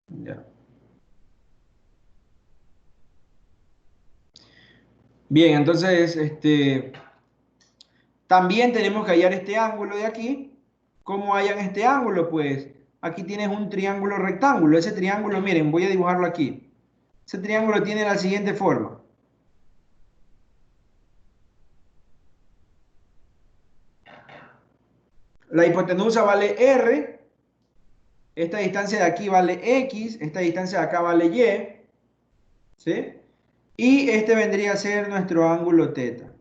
Ya. Bien, entonces, también tenemos que hallar este ángulo de aquí. ¿Cómo hallan este ángulo? Pues aquí tienes un triángulo rectángulo. Ese triángulo, miren, voy a dibujarlo aquí. Ese triángulo tiene la siguiente forma. La hipotenusa vale R, esta distancia de aquí vale X, esta distancia de acá vale Y, ¿sí? Y este vendría a ser nuestro ángulo teta,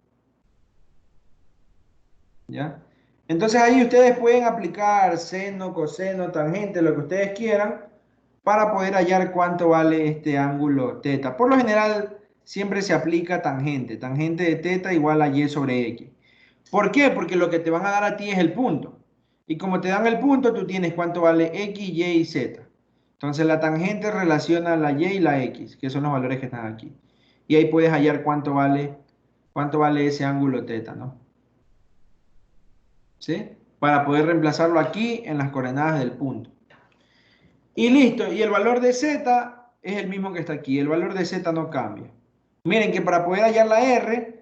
¿ya? Entonces ahí ustedes pueden aplicar seno, coseno, tangente, lo que ustedes quieran, para poder hallar cuánto vale este ángulo teta. Por lo general, siempre se aplica tangente. Tangente de teta igual a y sobre x. ¿Por qué? Porque lo que te van a dar a ti es el punto. Y como te dan el punto, tú tienes cuánto vale x, y y z. Entonces la tangente relaciona la y la x, que son los valores que están aquí. Y ahí puedes hallar cuánto vale ese ángulo teta, ¿no? ¿Sí? Para poder reemplazarlo aquí en las coordenadas del punto. Y listo, y el valor de z es el mismo que está aquí, el valor de z no cambia. Miren que para poder hallar la R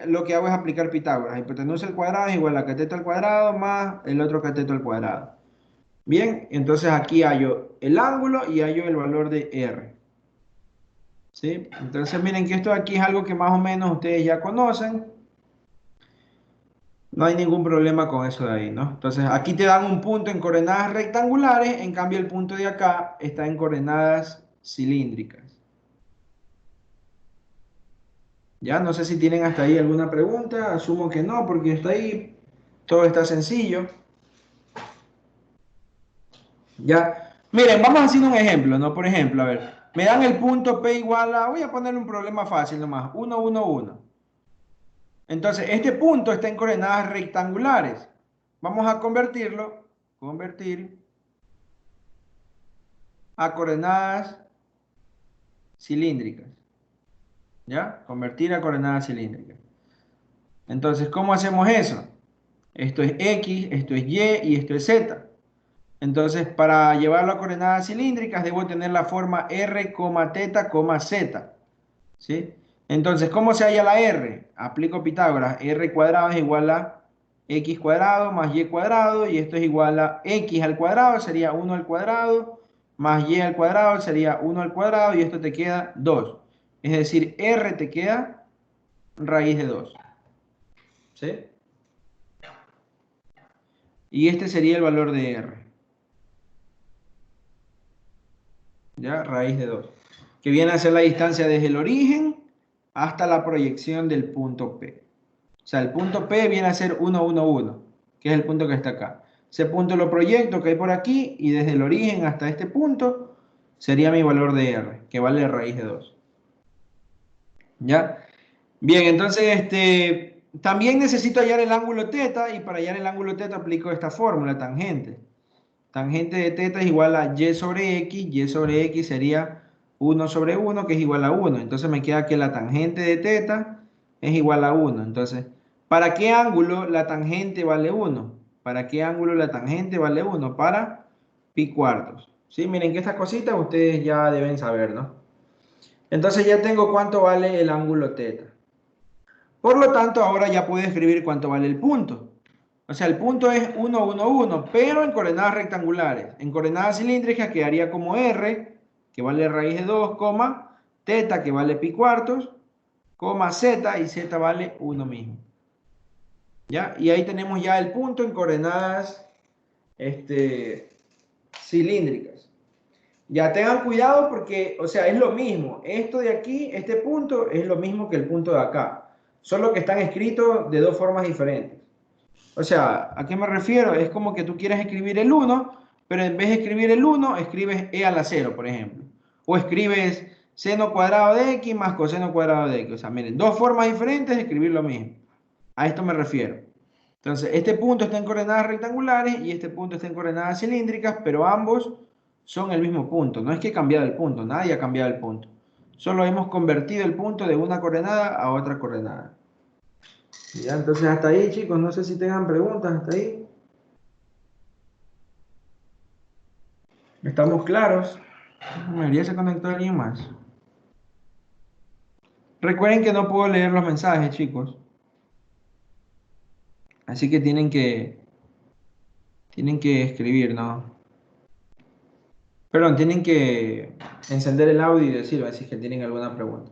lo que hago es aplicar Pitágoras. Hipotenusa al cuadrado es igual a cateto al cuadrado más el otro cateto al cuadrado. Bien, entonces aquí hallo el ángulo y hallo el valor de R. ¿Sí? Entonces miren que esto aquí es algo que más o menos ustedes ya conocen. No hay ningún problema con eso de ahí, ¿no? Entonces aquí te dan un punto en coordenadas rectangulares, en cambio el punto de acá está en coordenadas cilíndricas. Ya, no sé si tienen hasta ahí alguna pregunta, asumo que no, porque hasta ahí todo está sencillo. Ya, miren, vamos haciendo un ejemplo, ¿no? Por ejemplo, a ver, me dan el punto P igual a, voy a poner un problema fácil nomás, 1, 1, 1. Entonces, este punto está en coordenadas rectangulares. Vamos a convertir a coordenadas cilíndricas. ¿Ya? Convertir a coordenadas cilíndricas. Entonces, ¿cómo hacemos eso? Esto es X, esto es Y y esto es Z. Entonces, para llevarlo a coordenadas cilíndricas, debo tener la forma R, teta, Z. ¿Sí? Entonces, ¿cómo se halla la R? Aplico Pitágoras. R cuadrado es igual a X cuadrado más Y cuadrado, y esto es igual a X al cuadrado, sería 1 al cuadrado, más Y al cuadrado sería 1 al cuadrado, y esto te queda 2. Es decir, R te queda raíz de 2. ¿Sí? Y este sería el valor de R. ¿Ya? Raíz de 2. Que viene a ser la distancia desde el origen hasta la proyección del punto P. O sea, el punto P viene a ser 1, 1, 1, que es el punto que está acá. Ese punto lo proyecto que hay por aquí y desde el origen hasta este punto sería mi valor de R, que vale raíz de 2. ¿Ya? Bien, entonces también necesito hallar el ángulo teta y para hallar el ángulo teta aplico esta fórmula, tangente. Tangente de teta es igual a y sobre x sería 1/1, que es igual a 1. Entonces me queda que la tangente de teta es igual a 1. Entonces, ¿para qué ángulo la tangente vale 1? ¿Para qué ángulo la tangente vale 1? Para pi cuartos. ¿Sí? Miren que estas cositas ustedes ya deben saber, ¿no? Entonces ya tengo cuánto vale el ángulo teta. Por lo tanto, ahora ya puedo escribir cuánto vale el punto. O sea, el punto es 1, 1, 1, pero en coordenadas rectangulares. En coordenadas cilíndricas quedaría como R, que vale raíz de 2, coma, teta, que vale pi cuartos, coma z, y z vale 1 mismo. ¿Ya? Y ahí tenemos ya el punto en coordenadas cilíndricas. Ya tengan cuidado porque, o sea, es lo mismo. Esto de aquí, este punto, es lo mismo que el punto de acá. Solo que están escritos de dos formas diferentes. O sea, ¿a qué me refiero? Es como que tú quieres escribir el 1, pero en vez de escribir el 1, escribes e a la 0, por ejemplo. O escribes seno cuadrado de x más coseno cuadrado de x. O sea, miren, dos formas diferentes de escribir lo mismo. A esto me refiero. Entonces, este punto está en coordenadas rectangulares y este punto está en coordenadas cilíndricas, pero ambos son el mismo punto. No es que he cambiado el punto, nadie ha cambiado el punto. Solo hemos convertido el punto de una coordenada a otra coordenada. Ya, entonces hasta ahí, chicos, no sé si tengan preguntas hasta ahí. ¿Estamos claros? María se conectó a alguien más. Recuerden que no puedo leer los mensajes, chicos. Así que tienen que escribir, ¿no? Perdón, tienen que encender el audio y decir, si es que tienen alguna pregunta.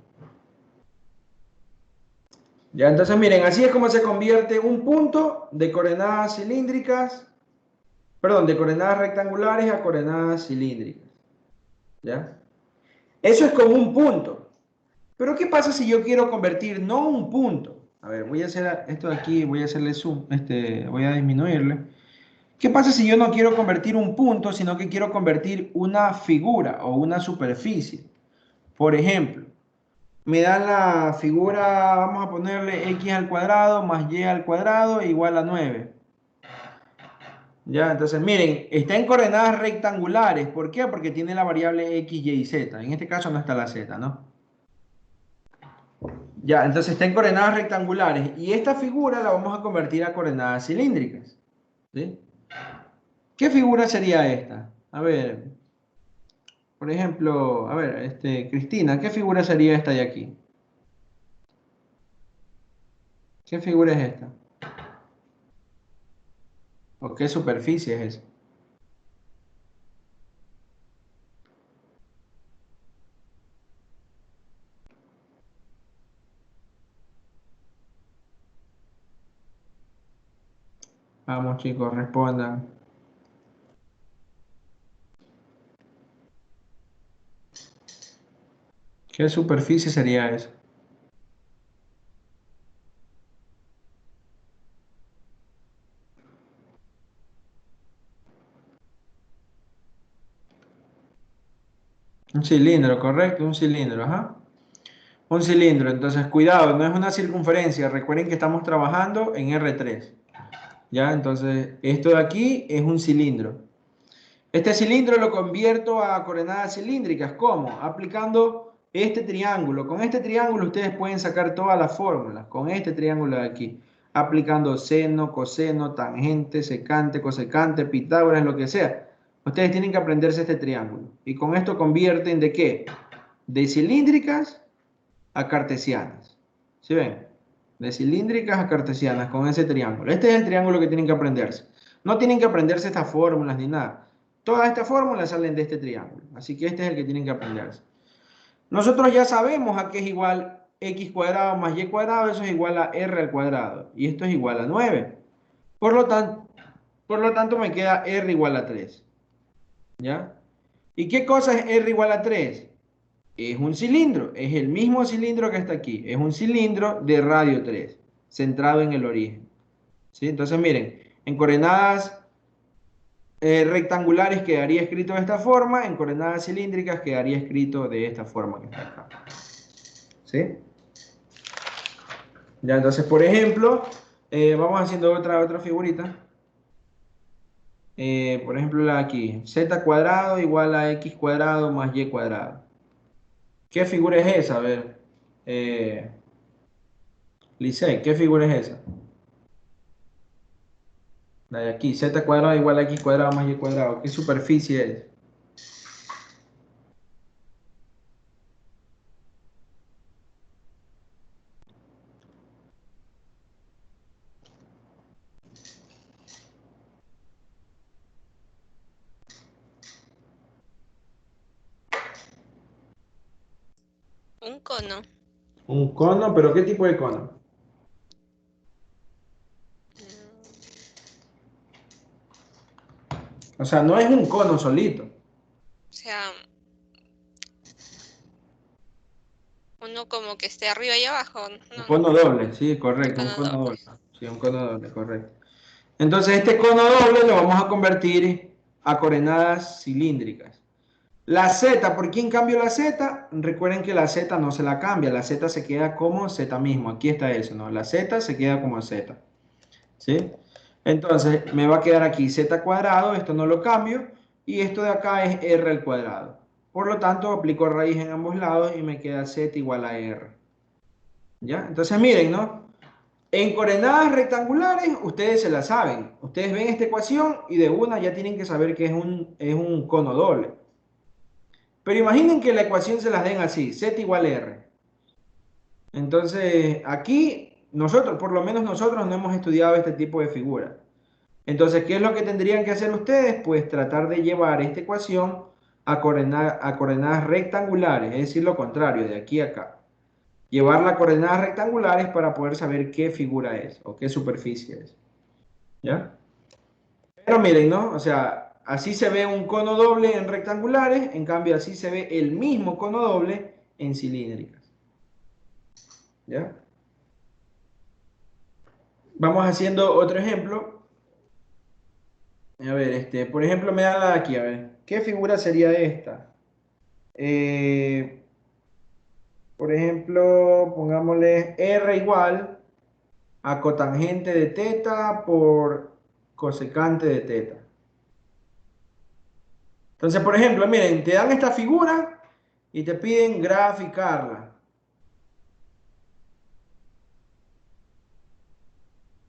Ya, entonces miren, así es como se convierte un punto de coordenadas cilíndricas, perdón, de coordenadas rectangulares a coordenadas cilíndricas. ¿Ya? Eso es como un punto. Pero ¿qué pasa si yo quiero convertir no un punto? A ver, voy a hacer esto de aquí, voy a hacerle zoom, voy a disminuirle. ¿Qué pasa si yo no quiero convertir un punto, sino que quiero convertir una figura o una superficie? Por ejemplo, me dan la figura, vamos a ponerle x al cuadrado más y al cuadrado igual a 9. Ya, entonces miren, está en coordenadas rectangulares. ¿Por qué? Porque tiene la variable x, y z. En este caso no está la z, ¿no? Ya, entonces está en coordenadas rectangulares. Y esta figura la vamos a convertir a coordenadas cilíndricas. ¿Sí? ¿Qué figura sería esta? A ver, por ejemplo, a ver, Cristina, ¿qué figura sería esta de aquí? ¿Qué figura es esta? ¿O qué superficie es esa? Vamos, chicos, respondan. ¿Qué superficie sería esa? Un cilindro, correcto, un cilindro, ajá. Un cilindro, entonces cuidado, no es una circunferencia. Recuerden que estamos trabajando en R3. ¿Ya? Entonces, esto de aquí es un cilindro. Este cilindro lo convierto a coordenadas cilíndricas. ¿Cómo? Aplicando este triángulo. Con este triángulo ustedes pueden sacar todas las fórmulas. Con este triángulo de aquí. Aplicando seno, coseno, tangente, secante, cosecante, Pitágoras, lo que sea. Ustedes tienen que aprenderse este triángulo. Y con esto convierten ¿de qué? De cilíndricas a cartesianas. ¿Sí ven? De cilíndricas a cartesianas con ese triángulo. Este es el triángulo que tienen que aprenderse. No tienen que aprenderse estas fórmulas ni nada. Todas estas fórmulas salen de este triángulo. Así que este es el que tienen que aprenderse. Nosotros ya sabemos a qué es igual x cuadrado más y cuadrado. Eso es igual a r al cuadrado. Y esto es igual a 9. Por lo tanto, me queda r igual a 3. ¿Ya? ¿Y qué cosa es r igual a 3? Es un cilindro, es el mismo cilindro que está aquí, es un cilindro de radio 3, centrado en el origen. ¿Sí? Entonces miren, en coordenadas rectangulares quedaría escrito de esta forma, en coordenadas cilíndricas quedaría escrito de esta forma que está acá. ¿Sí? Ya, entonces, por ejemplo, vamos haciendo otra figurita. Por ejemplo, la de aquí, z cuadrado igual a x cuadrado más y cuadrado. ¿Qué figura es esa? A ver, eh, Licey, ¿qué figura es esa? La de aquí, z cuadrado igual a x cuadrado más y cuadrado. ¿Qué superficie es? Un cono. Un cono, pero ¿qué tipo de cono? O sea, no es un cono solito. O sea, uno como que esté arriba y abajo. Un No, cono doble, sí, un correcto, un cono cono doble. doble. Sí, un cono doble, correcto. Entonces, este cono doble lo vamos a convertir a coordenadas cilíndricas. La z, ¿por quién cambio la z? Recuerden que la z no se la cambia, la z se queda como z mismo. Aquí está eso, ¿no? La z se queda como z. ¿Sí? Entonces me va a quedar aquí z cuadrado, esto no lo cambio, y esto de acá es r al cuadrado. Por lo tanto, aplico raíz en ambos lados y me queda z igual a r. ¿Ya? Entonces miren, ¿no? En coordenadas rectangulares, ustedes se la saben. Ustedes ven esta ecuación y de una ya tienen que saber que es un cono doble. Pero imaginen que la ecuación se las den así, z igual r. Entonces, aquí nosotros, por lo menos nosotros, no hemos estudiado este tipo de figura. Entonces, ¿qué es lo que tendrían que hacer ustedes? Pues tratar de llevar esta ecuación a coordenadas rectangulares, es decir, lo contrario, de aquí a acá. Llevarla a coordenadas rectangulares para poder saber qué figura es o qué superficie es. ¿Ya? Pero miren, ¿no? O sea, así se ve un cono doble en rectangulares, en cambio así se ve el mismo cono doble en cilíndricas. ¿Ya? Vamos haciendo otro ejemplo. A ver, por ejemplo, me da la de aquí, a ver, ¿qué figura sería esta? Eh, por ejemplo, pongámosle R igual a cotangente de teta por cosecante de teta. Entonces, por ejemplo, miren, te dan esta figura y te piden graficarla.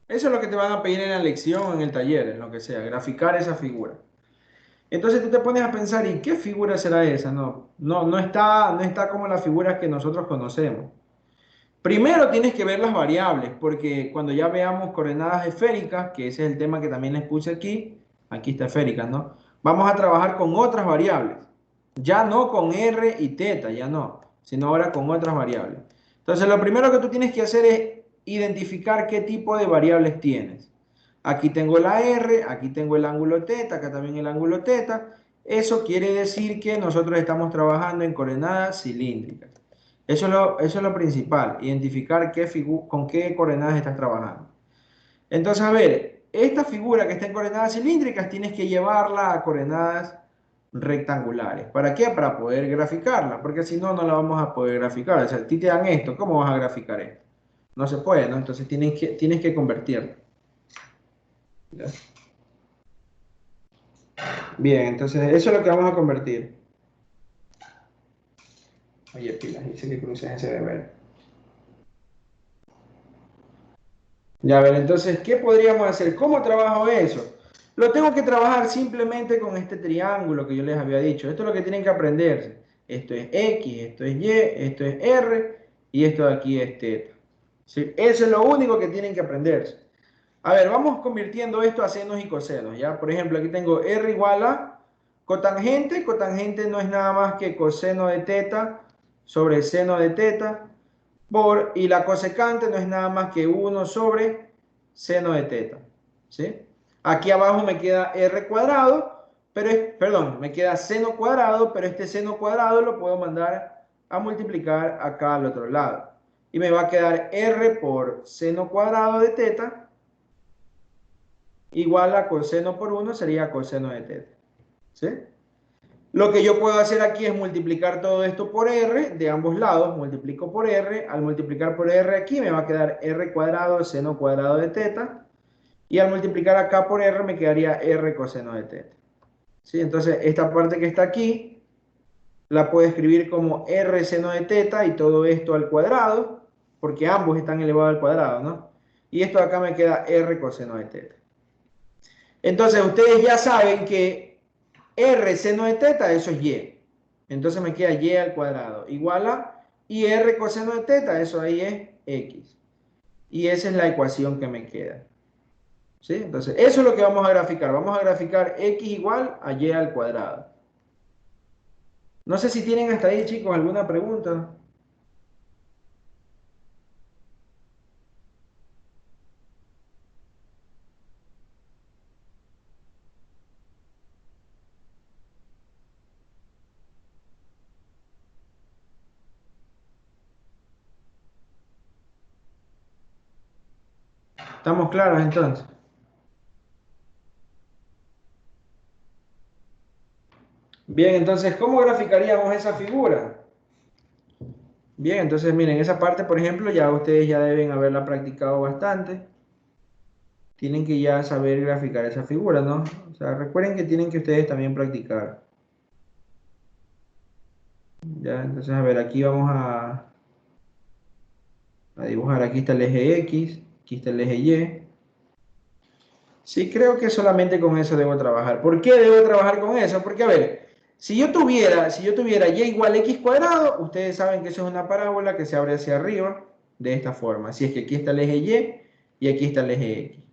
Eso es lo que te van a pedir en la lección, en el taller, en lo que sea, graficar esa figura. Entonces tú te pones a pensar, ¿y qué figura será esa? No está como las figuras que nosotros conocemos. Primero tienes que ver las variables, porque cuando ya veamos coordenadas esféricas, que ese es el tema que también les puse aquí está esféricas, ¿no? Vamos a trabajar con otras variables. Ya no con r y teta, ya no, sino ahora con otras variables. Entonces lo primero que tú tienes que hacer es identificar qué tipo de variables tienes. Aquí tengo la r, aquí tengo el ángulo teta, acá también el ángulo teta. Eso quiere decir que nosotros estamos trabajando en coordenadas cilíndricas. Eso es lo principal, identificar con qué coordenadas estás trabajando. Entonces, a ver, esta figura que está en coordenadas cilíndricas tienes que llevarla a coordenadas rectangulares. ¿Para qué? Para poder graficarla, porque si no, no la vamos a poder graficar. O sea, a ti te dan esto, ¿cómo vas a graficar esto? No se puede, ¿no? Entonces tienes que convertirlo. ¿Ya? Bien, entonces eso es lo que vamos a convertir. Oye, pilas, dice que cruces ese deber. Ya, a ver, entonces, ¿qué podríamos hacer? ¿Cómo trabajo eso? Lo tengo que trabajar simplemente con este triángulo que yo les había dicho. Esto es lo que tienen que aprenderse. Esto es X, esto es Y, esto es R y esto de aquí es teta. ¿Sí? Eso es lo único que tienen que aprenderse. A ver, vamos convirtiendo esto a senos y cosenos, ¿ya? Por ejemplo, aquí tengo R igual a cotangente. Cotangente no es nada más que coseno de teta sobre seno de teta y la cosecante no es nada más que 1 sobre seno de teta, ¿sí? Aquí abajo me queda r cuadrado, perdón, me queda seno cuadrado, pero este seno cuadrado lo puedo mandar a multiplicar acá al otro lado. Y me va a quedar r por seno cuadrado de teta igual a coseno por 1 sería coseno de teta, ¿sí? Lo que yo puedo hacer aquí es multiplicar todo esto por r de ambos lados. Multiplico por r. Al multiplicar por r aquí me va a quedar r cuadrado seno cuadrado de teta. Y al multiplicar acá por r me quedaría r coseno de teta. ¿Sí? Entonces esta parte que está aquí la puedo escribir como r seno de teta y todo esto al cuadrado, porque ambos están elevados al cuadrado, ¿no? Y esto de acá me queda r coseno de teta. Entonces ustedes ya saben que r seno de teta, eso es y. Entonces me queda y al cuadrado igual a, y r coseno de teta, eso ahí es x. Y esa es la ecuación que me queda. ¿Sí? Entonces, eso es lo que vamos a graficar. Vamos a graficar x igual a y al cuadrado. No sé si tienen hasta ahí, chicos, alguna pregunta. ¿Estamos claros entonces? Bien, entonces, ¿cómo graficaríamos esa figura? Bien, entonces miren, esa parte, por ejemplo, ya ustedes ya deben haberla practicado bastante. Tienen que ya saber graficar esa figura, ¿no? O sea, recuerden que tienen que ustedes también practicar. Ya, entonces, a ver, aquí vamos a dibujar. Aquí está el eje X. Aquí está el eje Y. Sí, creo que solamente con eso debo trabajar. ¿Por qué debo trabajar con eso? Porque, a ver, si yo tuviera y igual a x cuadrado, ustedes saben que eso es una parábola que se abre hacia arriba de esta forma. Así es que aquí está el eje y aquí está el eje x.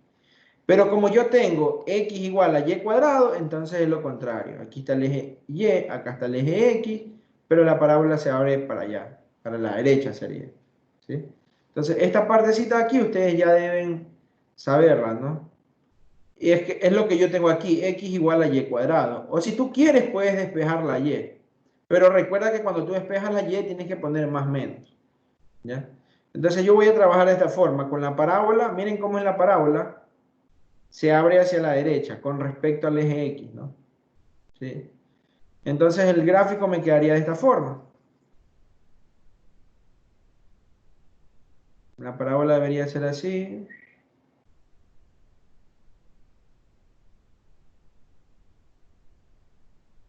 Pero como yo tengo x igual a y cuadrado, entonces es lo contrario. Aquí está el eje y, acá está el eje x, pero la parábola se abre para allá, para la derecha sería. ¿Sí? Entonces, esta partecita de aquí ustedes ya deben saberla, ¿no? Y es que es lo que yo tengo aquí, x igual a y cuadrado. O si tú quieres, puedes despejar la y. Pero recuerda que cuando tú despejas la y, tienes que poner más menos. ¿Ya? Entonces yo voy a trabajar de esta forma. Con la parábola, miren cómo es la parábola, se abre hacia la derecha con respecto al eje x, ¿no? ¿Sí? Entonces el gráfico me quedaría de esta forma. La parábola debería ser así.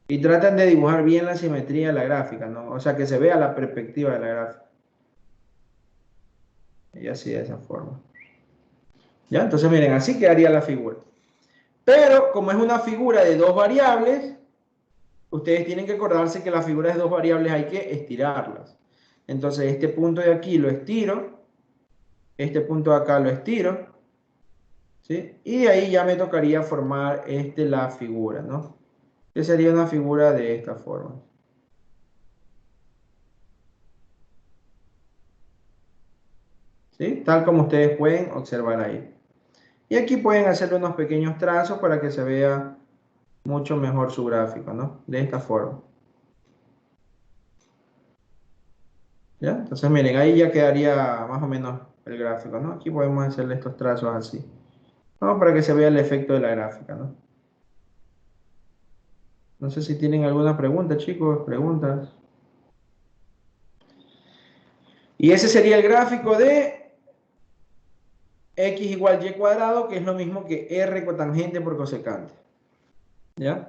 Y tratan de dibujar bien la simetría de la gráfica, ¿no? O sea, que se vea la perspectiva de la gráfica. Y así de esa forma. ¿Ya? Entonces miren, así quedaría la figura. Pero como es una figura de dos variables, ustedes tienen que acordarse que las figuras de dos variables hay que estirarlas. Entonces este punto de aquí lo estiro, este punto de acá lo estiro, ¿sí? Y de ahí ya me tocaría formar la figura, ¿no? Que sería una figura de esta forma. ¿Sí? Tal como ustedes pueden observar ahí. Y aquí pueden hacerle unos pequeños trazos para que se vea mucho mejor su gráfico, ¿no? De esta forma. ¿Ya? Entonces miren, ahí ya quedaría más o menos el gráfico, ¿no? Aquí podemos hacerle estos trazos así. ¿No? Para que se vea el efecto de la gráfica, ¿no? No sé si tienen alguna pregunta, chicos, preguntas. Y ese sería el gráfico de x igual y cuadrado, que es lo mismo que r cotangente por cosecante. ¿Ya?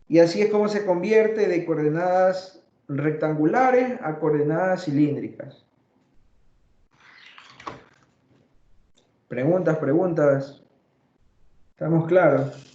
Y así es como se convierte de coordenadas rectangulares a coordenadas cilíndricas. Preguntas, preguntas. ¿Estamos claros?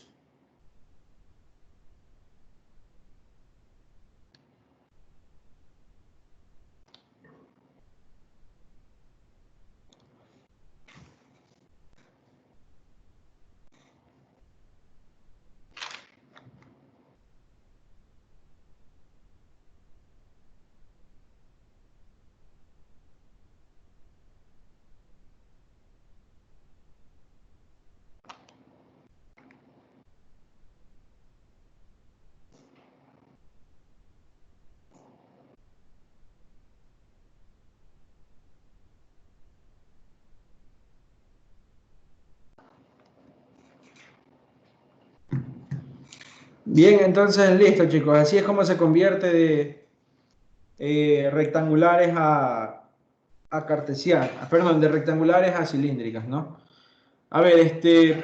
Bien, entonces listo, chicos. Así es como se convierte de rectangulares a cartesianas, perdón, de rectangulares a cilíndricas, ¿no? A ver,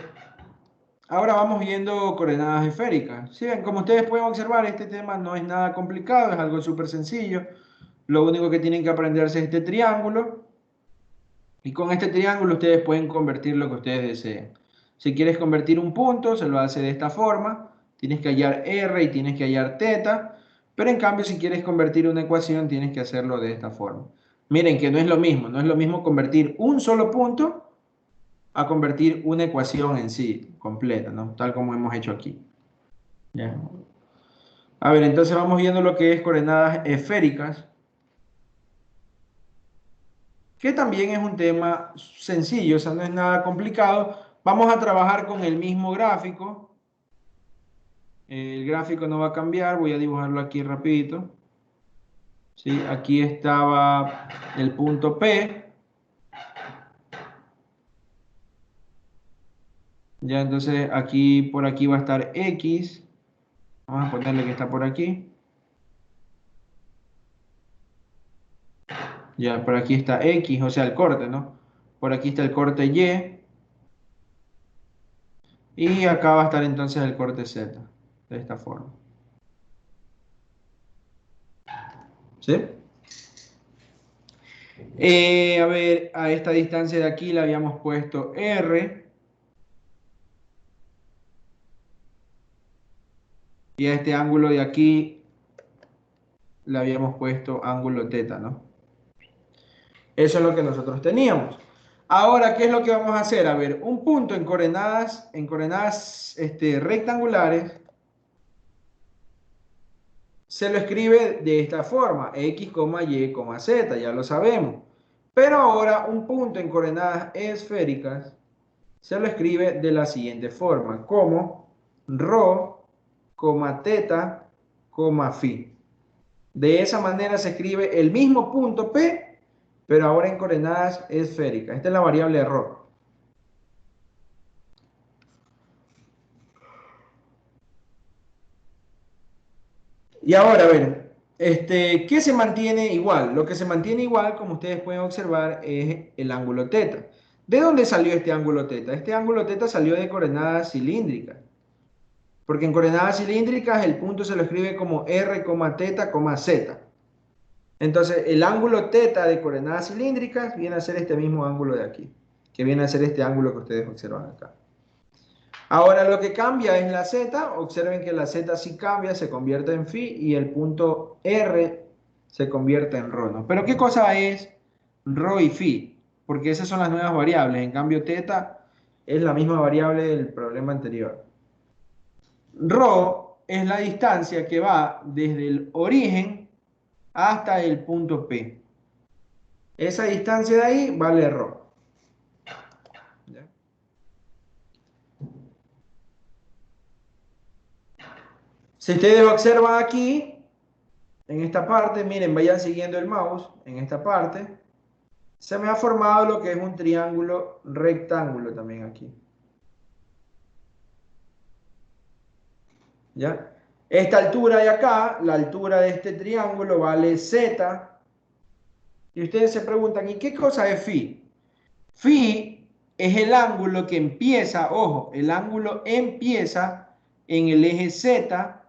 ahora vamos viendo coordenadas esféricas. Sí, ven, como ustedes pueden observar, este tema no es nada complicado, es algo súper sencillo. Lo único que tienen que aprenderse es este triángulo. Y con este triángulo ustedes pueden convertir lo que ustedes deseen. Si quieres convertir un punto, se lo hace de esta forma. Tienes que hallar R y tienes que hallar θ. Pero en cambio, si quieres convertir una ecuación, tienes que hacerlo de esta forma. Miren que no es lo mismo. No es lo mismo convertir un solo punto a convertir una ecuación en sí, completa, ¿no? Tal como hemos hecho aquí. ¿Ya? A ver, entonces vamos viendo lo que es coordenadas esféricas, que también es un tema sencillo, o sea, no es nada complicado. Vamos a trabajar con el mismo gráfico. El gráfico no va a cambiar, voy a dibujarlo aquí rapidito. ¿Sí? Aquí estaba el punto P. Ya, entonces aquí, por aquí va a estar X. Vamos a ponerle que está por aquí. Ya, por aquí está X, o sea, el corte, ¿no? Por aquí está el corte Y. Y acá va a estar entonces el corte Z, de esta forma. ¿Sí? A ver, a esta distancia de aquí le habíamos puesto R. Y a este ángulo de aquí le habíamos puesto ángulo teta, ¿no? Eso es lo que nosotros teníamos. Ahora, ¿qué es lo que vamos a hacer? A ver, un punto en coordenadas rectangulares se lo escribe de esta forma, x, y, z, ya lo sabemos. Pero ahora un punto en coordenadas esféricas se lo escribe de la siguiente forma, como rho, teta, phi. De esa manera se escribe el mismo punto P, pero ahora en coordenadas esféricas. Esta es la variable rho. Y ahora, a ver, ¿qué se mantiene igual? Lo que se mantiene igual, como ustedes pueden observar, es el ángulo teta. ¿De dónde salió este ángulo teta? Este ángulo teta salió de coordenadas cilíndricas. Porque en coordenadas cilíndricas el punto se lo escribe como r, teta, z. Entonces, el ángulo teta de coordenadas cilíndricas viene a ser este mismo ángulo de aquí, que viene a ser este ángulo que ustedes observan acá. Ahora lo que cambia es la z. Observen que la z sí cambia, se convierte en phi y el punto R se convierte en rho, ¿no? Pero ¿qué cosa es rho y phi? Porque esas son las nuevas variables. En cambio, teta es la misma variable del problema anterior. Rho es la distancia que va desde el origen hasta el punto P. Esa distancia de ahí vale rho. ¿Ya? Si ustedes observan aquí, en esta parte, miren, vayan siguiendo el mouse, en esta parte, se me ha formado lo que es un triángulo rectángulo también aquí. ¿Ya? Esta altura de acá, la altura de este triángulo vale z. Y ustedes se preguntan, ¿y qué cosa es phi? Phi es el ángulo que empieza, ojo, el ángulo empieza en el eje z.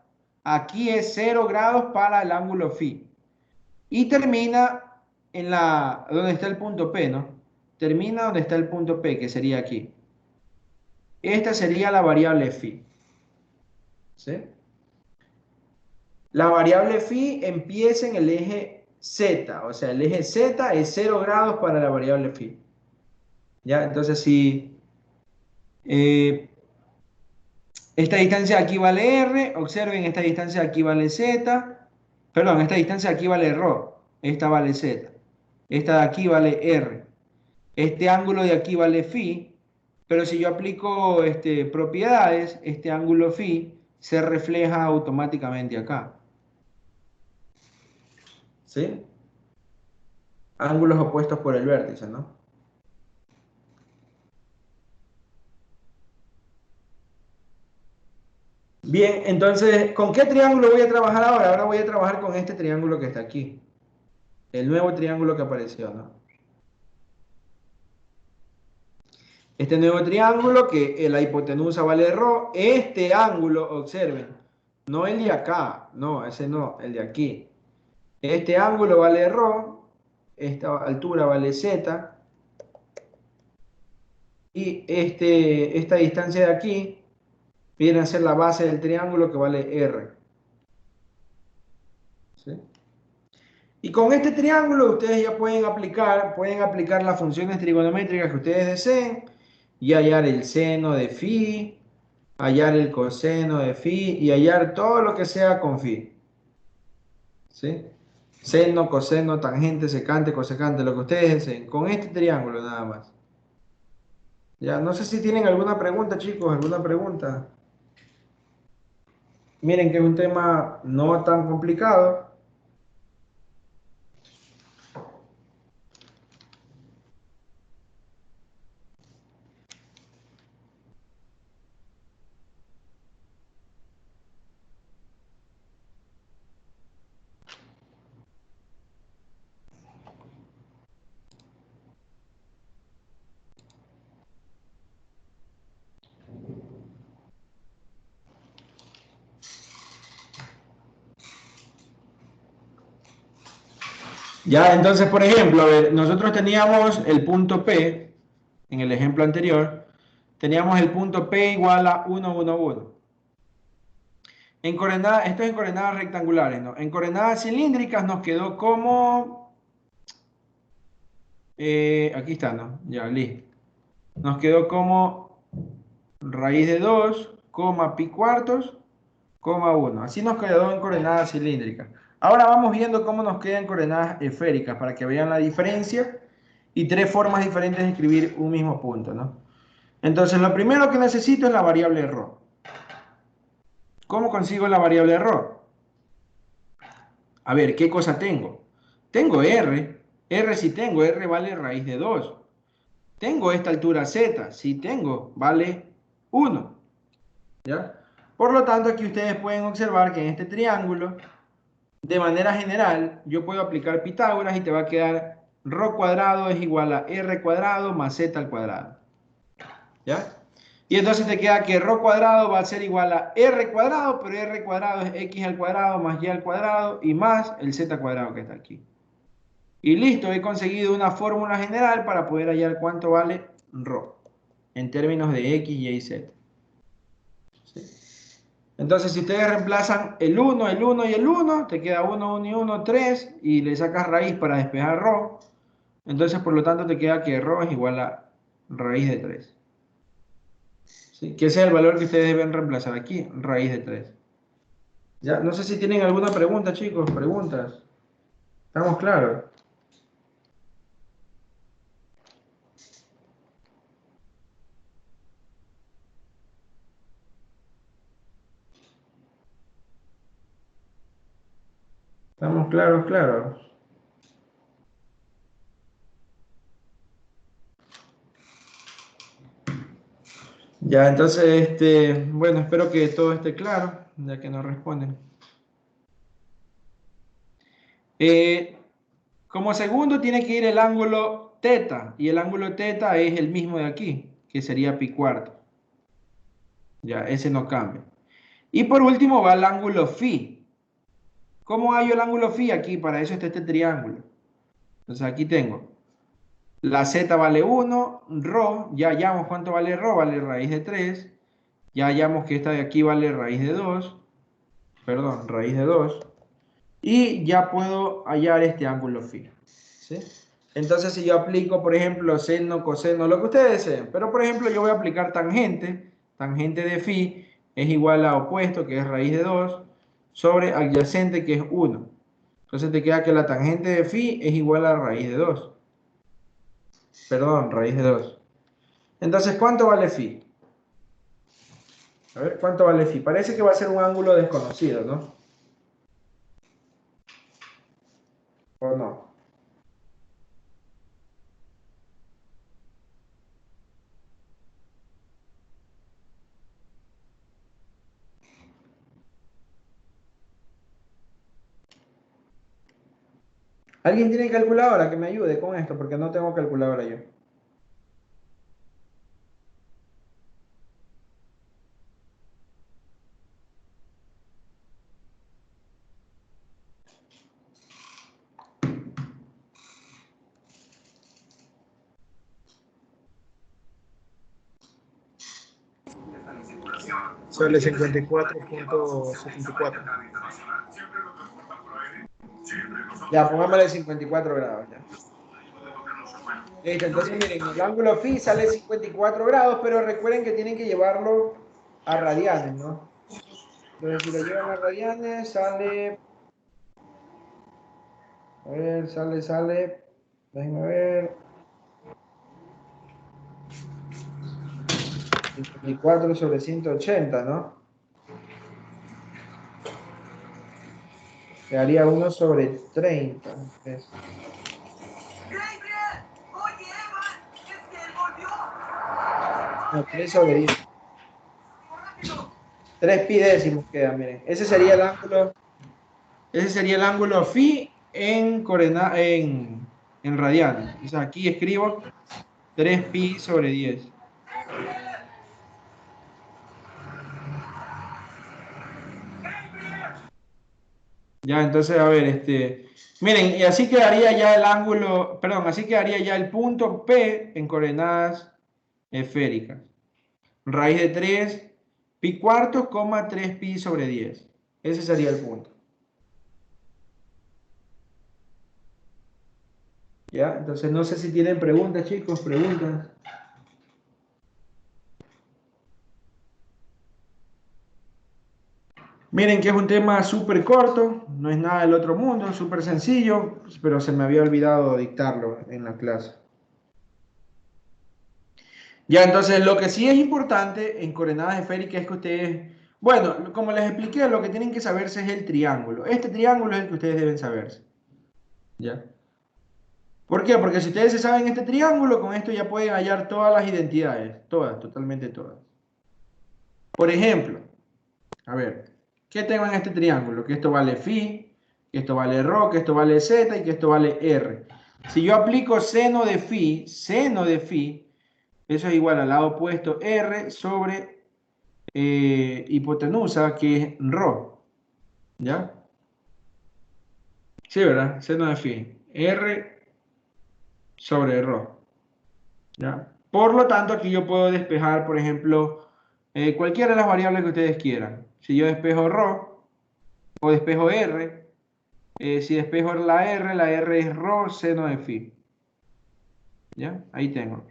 Aquí es 0 grados para el ángulo phi. Y termina donde está el punto P, ¿no? Termina donde está el punto P, que sería aquí. Esta sería la variable phi. ¿Sí? La variable phi empieza en el eje Z, o sea, el eje Z es 0 grados para la variable phi. ¿Ya? Entonces, si eh, esta distancia aquí vale R, observen, esta distancia aquí vale Z, perdón, esta distancia aquí vale ρ, esta vale Z, esta de aquí vale R. Este ángulo de aquí vale phi, pero si yo aplico propiedades, este ángulo phi se refleja automáticamente acá. ¿Sí? Ángulos opuestos por el vértice, ¿no? Bien, entonces, ¿con qué triángulo voy a trabajar ahora? Ahora voy a trabajar con este triángulo que está aquí. El nuevo triángulo que apareció, ¿no? Este nuevo triángulo que la hipotenusa vale ρ. Este ángulo, observen, no el de acá, no, ese no, el de aquí. Este ángulo vale ρ, esta altura vale z, y esta distancia de aquí viene a ser la base del triángulo que vale r. ¿Sí? Y con este triángulo ustedes ya pueden aplicar las funciones trigonométricas que ustedes deseen y hallar el seno de phi, hallar el coseno de phi y hallar todo lo que sea con phi. ¿Sí? Seno, coseno, tangente, secante, cosecante, lo que ustedes deseen. Con este triángulo nada más. Ya, no sé si tienen alguna pregunta, chicos, alguna pregunta. Miren que es un tema no tan complicado. Ya, entonces, por ejemplo, a ver, nosotros teníamos el punto P, en el ejemplo anterior, teníamos el punto P igual a 1, 1, 1. En coordenadas, esto es en coordenadas rectangulares, ¿no? En coordenadas cilíndricas nos quedó como, aquí está, ¿no? Ya, listo. Nos quedó como raíz de 2, coma pi cuartos, coma 1. Así nos quedó en coordenadas cilíndricas. Ahora vamos viendo cómo nos queda en coordenadas esféricas para que vean la diferencia y tres formas diferentes de escribir un mismo punto, ¿no? Entonces, lo primero que necesito es la variable ρ. ¿Cómo consigo la variable ρ? A ver, ¿qué cosa tengo? Tengo r. R sí tengo, r vale raíz de 2. Tengo esta altura z, sí tengo, vale 1. ¿Ya? Por lo tanto, aquí ustedes pueden observar que en este triángulo, de manera general, yo puedo aplicar Pitágoras y te va a quedar ρ cuadrado es igual a r cuadrado más z al cuadrado. ¿Ya? Y entonces te queda que ρ cuadrado va a ser igual a r cuadrado, pero r cuadrado es x al cuadrado más y al cuadrado y más el z cuadrado que está aquí. Y listo, he conseguido una fórmula general para poder hallar cuánto vale ρ en términos de x, y y z. ¿Sí? Entonces, si ustedes reemplazan el 1, el 1 y el 1, te queda 1, 1 y 1, 3, y le sacas raíz para despejar ρ. Entonces, por lo tanto, te queda que ρ es igual a raíz de 3. ¿Sí? Que ese es el valor que ustedes deben reemplazar aquí, raíz de 3. Ya, no sé si tienen alguna pregunta, chicos, preguntas. ¿Estamos claros? ¿Estamos claros, claros? Ya, entonces, bueno, espero que todo esté claro, ya que nos responden. Eh, Como segundo tiene que ir el ángulo teta, y el ángulo teta es el mismo de aquí, que sería pi cuarto. Ya, ese no cambia. Y por último va el ángulo phi. ¿Cómo hallo el ángulo phi aquí? Para eso está este triángulo. Entonces aquí tengo, la z vale 1, ρ, ya hallamos cuánto vale ρ, vale raíz de 3. Ya hallamos que esta de aquí vale raíz de 2, perdón, raíz de 2. Y ya puedo hallar este ángulo phi. ¿Sí? Entonces, si yo aplico, por ejemplo, seno, coseno, lo que ustedes deseen, pero por ejemplo, yo voy a aplicar tangente, tangente de phi es igual a opuesto, que es raíz de 2, sobre adyacente, que es 1. Entonces te queda que la tangente de phi es igual a raíz de 2. Perdón, raíz de 2. Entonces, ¿cuánto vale phi? A ver, ¿cuánto vale phi? Parece que va a ser un ángulo desconocido, ¿no? ¿O no? ¿Alguien tiene calculadora que me ayude con esto? Porque no tengo calculadora yo. Sale 54.74. Ya, pongámosle 54 grados. Ya. Listo, entonces miren, el ángulo phi sale 54 grados, pero recuerden que tienen que llevarlo a radianes, ¿no? Entonces, si lo llevan a radianes, sale. A ver, sale. Déjenme ver. 54 sobre 180, ¿no? Quedaría 1 sobre 30. No, 3 sobre 10. 3 pi décimos queda, miren. Ese sería el ángulo phi en radianes. O sea, aquí escribo 3 pi sobre 10. Ya, entonces, a ver, miren, y así quedaría ya el ángulo, perdón, así quedaría ya el punto P en coordenadas esféricas. Raíz de 3 pi cuartos, 3 pi sobre 10. Ese sería el punto. Ya, entonces no sé si tienen preguntas, chicos, preguntas. Miren que es un tema súper corto, no es nada del otro mundo, súper sencillo, pero se me había olvidado dictarlo en la clase. Ya, entonces lo que sí es importante en coordenadas esféricas es que ustedes, bueno, como les expliqué, lo que tienen que saberse es el triángulo. Este triángulo es el que ustedes deben saberse. ¿Ya? ¿Por qué? Porque si ustedes se saben este triángulo, con esto ya pueden hallar todas las identidades, todas, totalmente todas. Por ejemplo, a ver, ¿qué tengo en este triángulo? Que esto vale phi, que esto vale rho, que esto vale z y que esto vale r. Si yo aplico seno de phi, eso es igual al lado opuesto r sobre hipotenusa, que es rho. ¿Ya? Sí, ¿verdad? Seno de phi. R sobre rho. ¿Ya? Por lo tanto, aquí yo puedo despejar, por ejemplo, cualquiera de las variables que ustedes quieran. Si yo despejo rho o despejo r, si despejo la R es rho seno de phi. ¿Ya? Ahí tengo.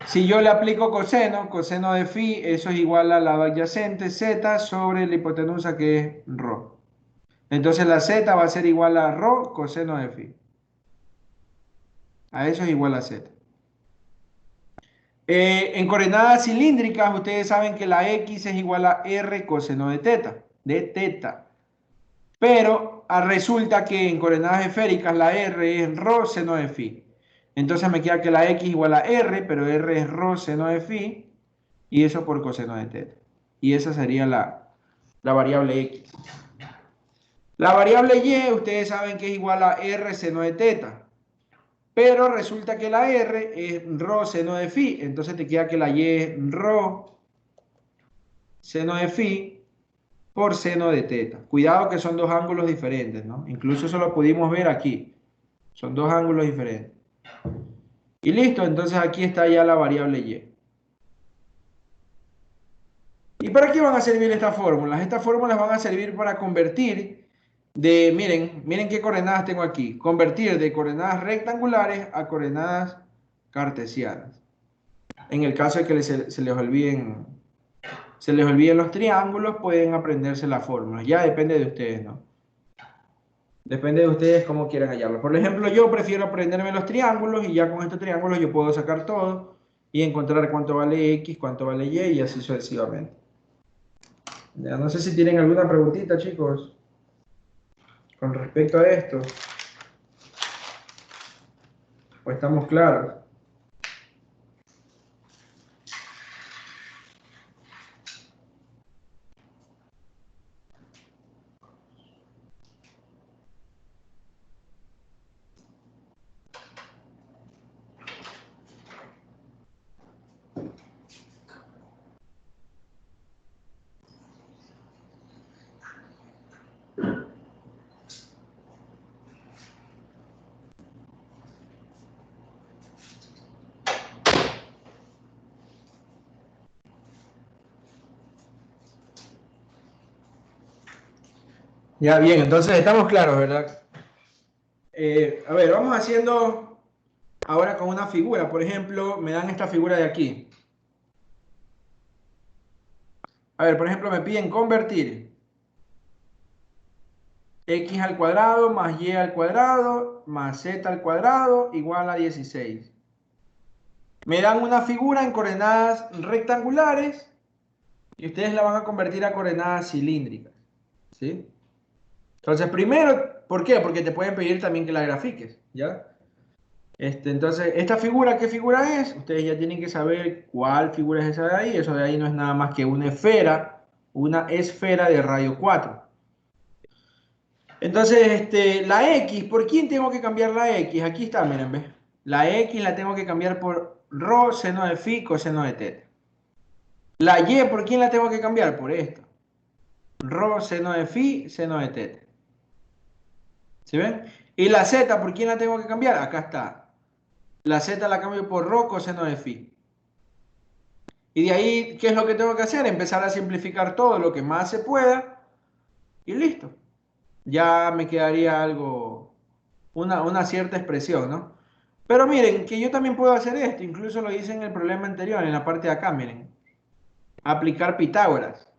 Si yo le aplico coseno de phi, eso es igual al lado adyacente z sobre la hipotenusa que es rho. Entonces la z va a ser igual a rho coseno de phi. A eso es igual a z. En coordenadas cilíndricas, ustedes saben que la x es igual a r coseno de teta. Pero resulta que en coordenadas esféricas la r es rho seno de phi. Entonces me queda que la x igual a r, pero r es rho seno de phi, y eso por coseno de teta. Y esa sería la variable x. La variable y, ustedes saben que es igual a r seno de teta. Pero resulta que la r es rho seno de phi. Entonces te queda que la y es rho seno de phi por seno de teta. Cuidado que son dos ángulos diferentes, ¿no? Incluso eso lo pudimos ver aquí. Son dos ángulos diferentes. Y listo, entonces aquí está ya la variable y. ¿Y para qué van a servir estas fórmulas? Estas fórmulas van a servir para convertir miren qué coordenadas tengo aquí. Convertir de coordenadas rectangulares a coordenadas cartesianas. En el caso de que se les olviden los triángulos, pueden aprenderse las fórmulas. Ya depende de ustedes, ¿no? Depende de ustedes cómo quieran hallarlo. Por ejemplo, yo prefiero aprenderme los triángulos y ya con estos triángulos yo puedo sacar todo y encontrar cuánto vale X, cuánto vale Y así sucesivamente. Ya, no sé si tienen alguna preguntita, chicos, con respecto a esto. ¿O estamos claros? Ya, bien, entonces estamos claros, ¿verdad? A ver, vamos haciendo ahora con una figura. Por ejemplo, me dan esta figura de aquí. A ver, por ejemplo, me piden convertir x al cuadrado más y al cuadrado más z al cuadrado igual a 16. Me dan una figura en coordenadas rectangulares y ustedes la van a convertir a coordenadas cilíndricas. ¿Sí? Entonces, primero, ¿por qué? Porque te pueden pedir también que la grafiques, ¿ya? Entonces, ¿esta figura qué figura es? Ustedes ya tienen que saber cuál figura es esa de ahí. Eso de ahí no es nada más que una esfera de radio 4. Entonces, la X, ¿por quién tengo que cambiar la X? Aquí está, miren, ¿ves? La X la tengo que cambiar por rho seno de phi coseno de teta. La Y, ¿por quién la tengo que cambiar? Por esta. Rho seno de phi, seno de teta. ¿Sí ven? Y la z, ¿por quién la tengo que cambiar? Acá está. La z la cambio por rho coseno de phi. Y de ahí, ¿qué es lo que tengo que hacer? Empezar a simplificar todo lo que más se pueda y listo. Ya me quedaría algo, una cierta expresión, ¿no? Pero miren, que yo también puedo hacer esto, incluso lo hice en el problema anterior, en la parte de acá, miren. Aplicar Pitágoras.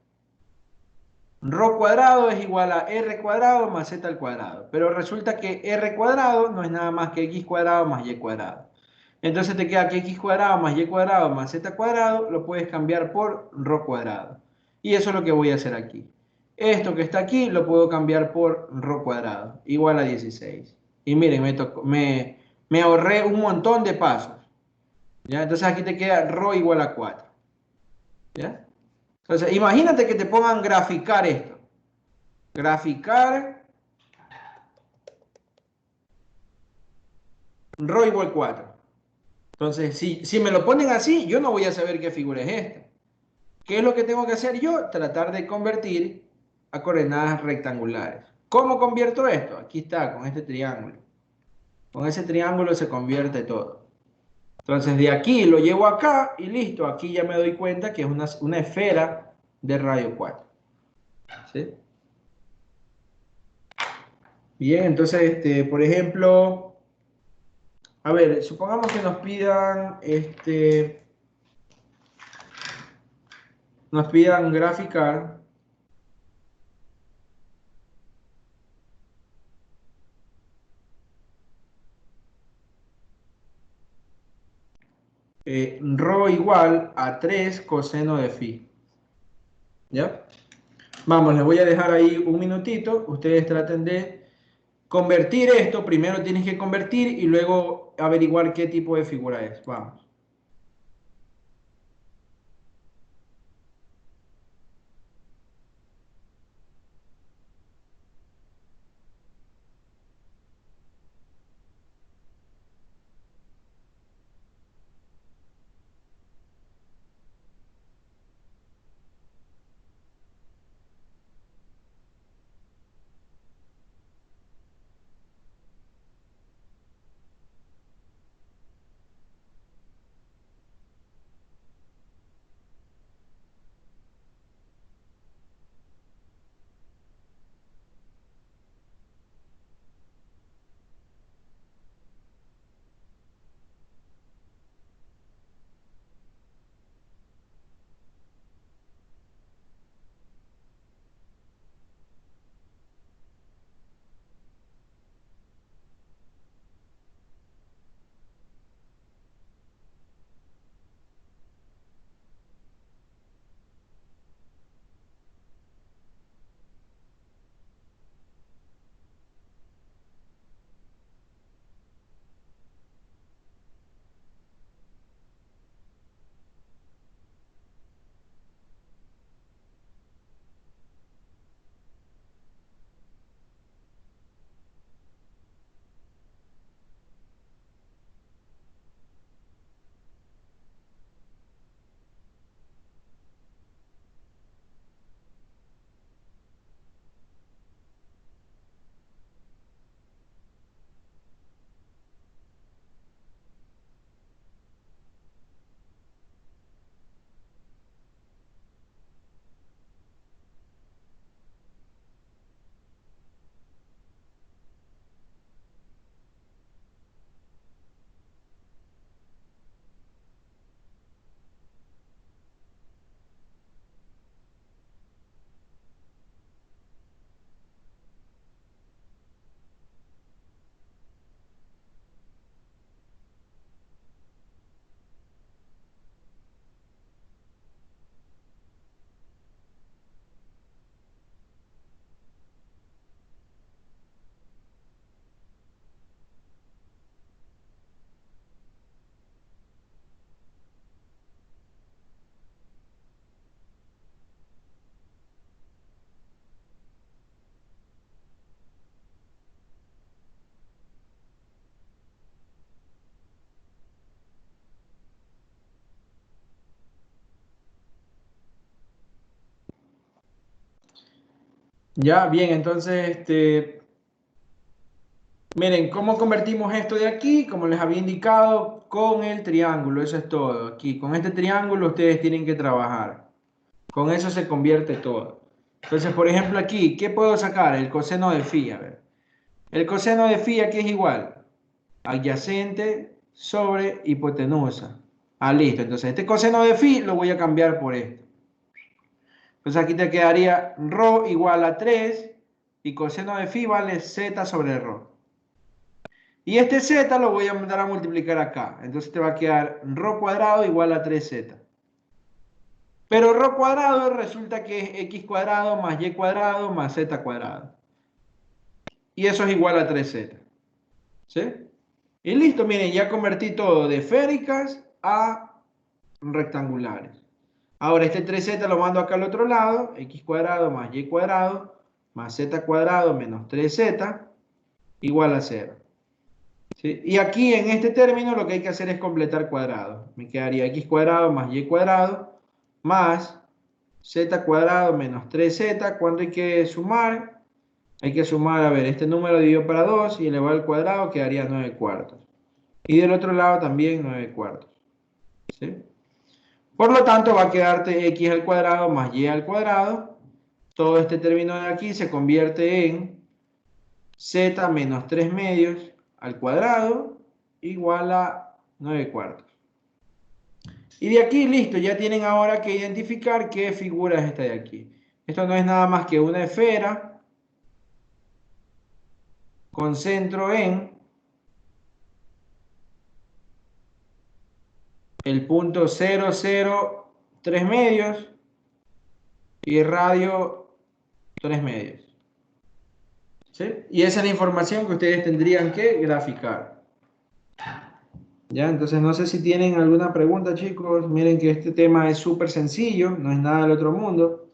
Rho cuadrado es igual a r cuadrado más z al cuadrado. Pero resulta que r cuadrado no es nada más que x cuadrado más y cuadrado. Entonces te queda que x cuadrado más y cuadrado más z cuadrado lo puedes cambiar por rho cuadrado. Y eso es lo que voy a hacer aquí. Esto que está aquí lo puedo cambiar por rho cuadrado, igual a 16. Y miren, me ahorré un montón de pasos. ¿Ya? Entonces aquí te queda rho igual a 4. ¿Ya? Entonces imagínate que te pongan graficar esto. Graficar rho igual 4. Entonces, si me lo ponen así, yo no voy a saber qué figura es esta. ¿Qué es lo que tengo que hacer yo? Tratar de convertir a coordenadas rectangulares. ¿Cómo convierto esto? Aquí está, con este triángulo. Con ese triángulo se convierte todo. Entonces, de aquí lo llevo acá y listo. Aquí ya me doy cuenta que es una esfera de radio 4. ¿Sí? Bien, entonces, por ejemplo, a ver, supongamos que nos pidan graficar rho igual a 3 coseno de phi. ¿Ya? Vamos, les voy a dejar ahí un minutito. Ustedes traten de convertir esto. Primero tienes que convertir y luego averiguar qué tipo de figura es. Vamos. Ya, bien, entonces, miren, ¿cómo convertimos esto de aquí? Como les había indicado, con el triángulo, eso es todo. Aquí, con este triángulo ustedes tienen que trabajar. Con eso se convierte todo. Entonces, por ejemplo, aquí, ¿qué puedo sacar? El coseno de phi, a ver. El coseno de phi aquí es igual. Adyacente sobre hipotenusa. Ah, listo. Entonces, este coseno de phi lo voy a cambiar por esto. Entonces, aquí te quedaría ρ igual a 3 y coseno de phi vale z sobre ρ. Y este z lo voy a mandar a multiplicar acá. Entonces te va a quedar ρ cuadrado igual a 3z. Pero ρ cuadrado resulta que es x cuadrado más y cuadrado más z cuadrado. Y eso es igual a 3z. ¿Sí? Y listo, miren, ya convertí todo de esféricas a rectangulares. Ahora este 3z lo mando acá al otro lado, x cuadrado más y cuadrado más z cuadrado menos 3z igual a 0. ¿Sí? Y aquí en este término lo que hay que hacer es completar cuadrado. Me quedaría x cuadrado más y cuadrado más z cuadrado menos 3z. ¿Cuánto hay que sumar? Hay que sumar, a ver, este número dividido para 2 y elevado al cuadrado quedaría 9 cuartos. Y del otro lado también 9 cuartos. ¿Sí? Por lo tanto va a quedarte x al cuadrado más y al cuadrado. Todo este término de aquí se convierte en z menos 3 medios al cuadrado igual a 9 cuartos. Y de aquí, listo, ya tienen ahora que identificar qué figura es esta de aquí. Esto no es nada más que una esfera con centro en el punto 0,03 medios y radio 3 medios. ¿Sí? Y esa es la información que ustedes tendrían que graficar. Ya, entonces no sé si tienen alguna pregunta, chicos. Miren que este tema es súper sencillo, no es nada del otro mundo.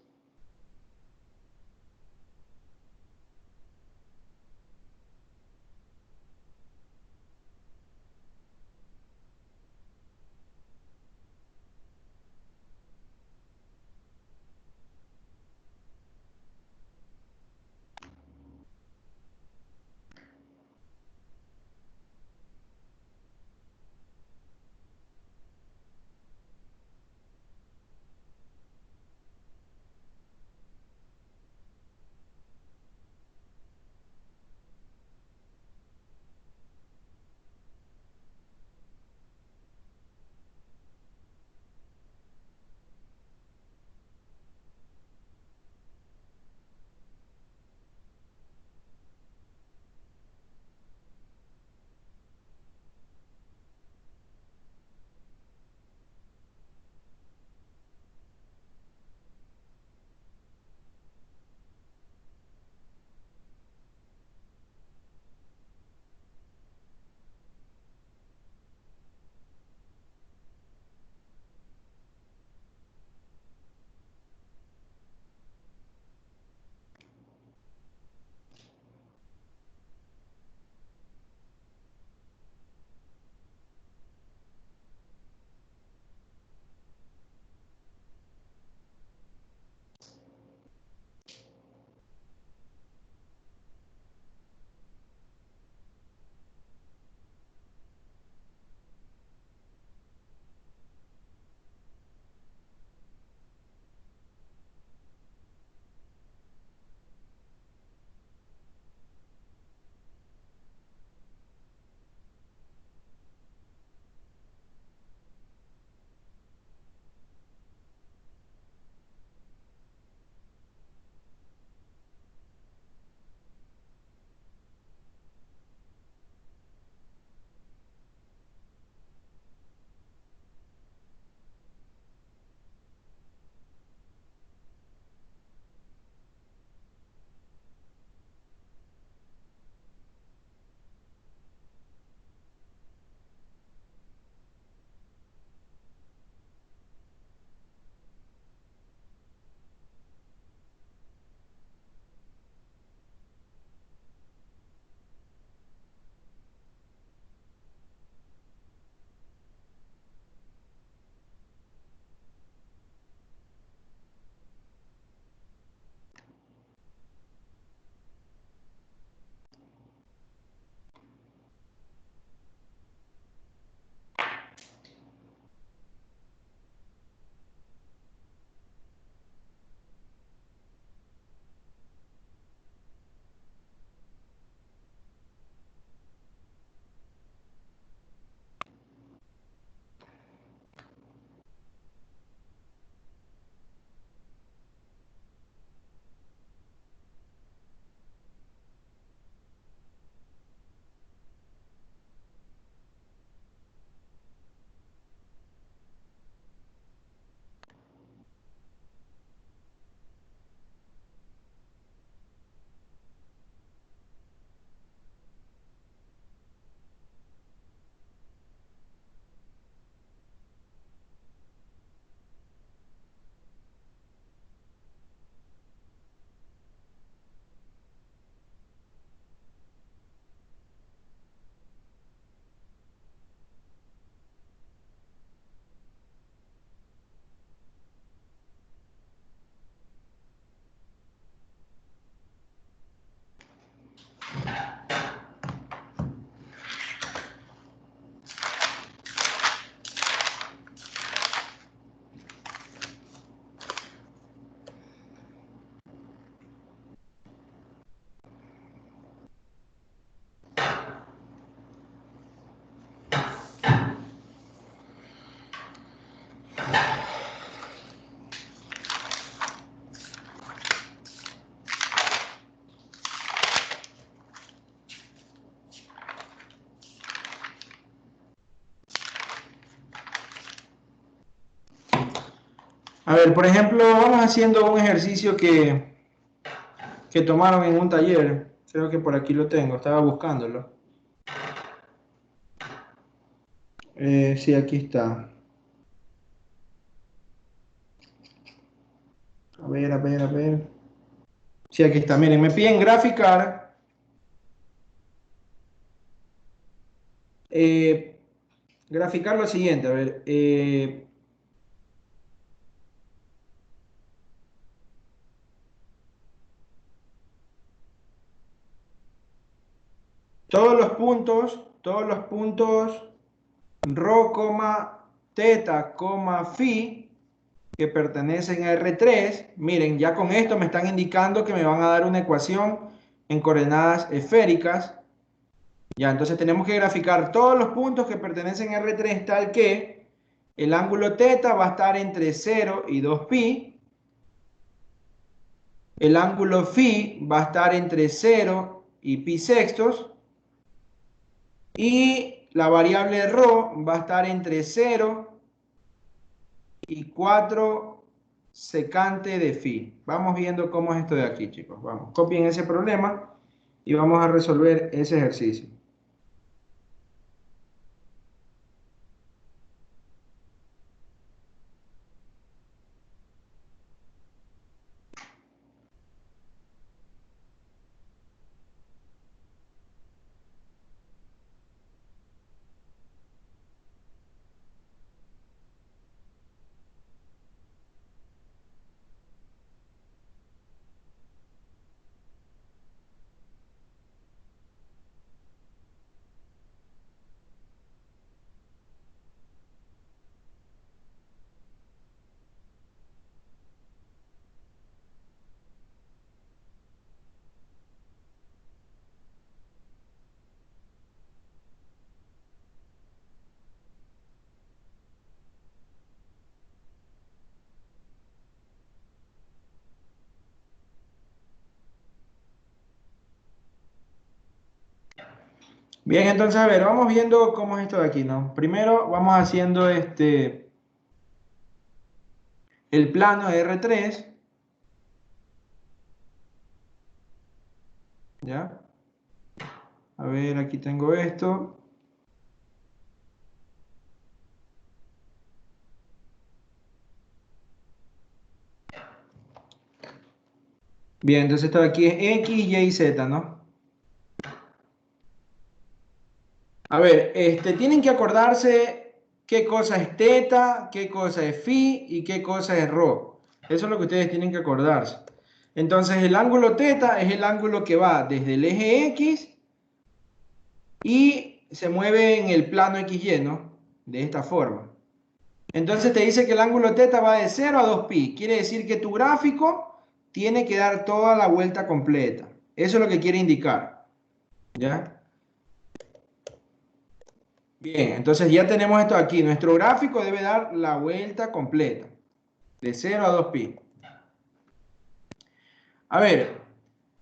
ver, por ejemplo, vamos haciendo un ejercicio que tomaron en un taller. Creo que por aquí lo tengo, estaba buscándolo. Sí, aquí está. A ver, a ver, a ver. Sí, aquí está. Miren, me piden graficar eh, graficar lo siguiente. A ver, todos los puntos rho, teta, phi que pertenecen a R3. Miren, ya con esto me están indicando que me van a dar una ecuación en coordenadas esféricas. Ya, entonces tenemos que graficar todos los puntos que pertenecen a R3 tal que el ángulo teta va a estar entre 0 y 2pi. El ángulo phi va a estar entre 0 y pi sextos. Y la variable rho va a estar entre 0 y 4 secante de phi. Vamos viendo cómo es esto de aquí, chicos. Vamos, copien ese problema y vamos a resolver ese ejercicio. Bien, entonces, a ver, vamos viendo cómo es esto de aquí, ¿no? Primero vamos haciendo el plano de R3, ¿ya? A ver, aquí tengo esto. Bien, entonces esto de aquí es X, Y y Z, ¿no? A ver, tienen que acordarse qué cosa es teta, qué cosa es phi y qué cosa es rho. Eso es lo que ustedes tienen que acordarse. Entonces, el ángulo teta es el ángulo que va desde el eje X y se mueve en el plano XY, ¿no? De esta forma. Entonces te dice que el ángulo teta va de 0 a 2pi. Quiere decir que tu gráfico tiene que dar toda la vuelta completa. Eso es lo que quiere indicar. ¿Ya? Bien, entonces ya tenemos esto aquí. Nuestro gráfico debe dar la vuelta completa. De 0 a 2pi. A ver,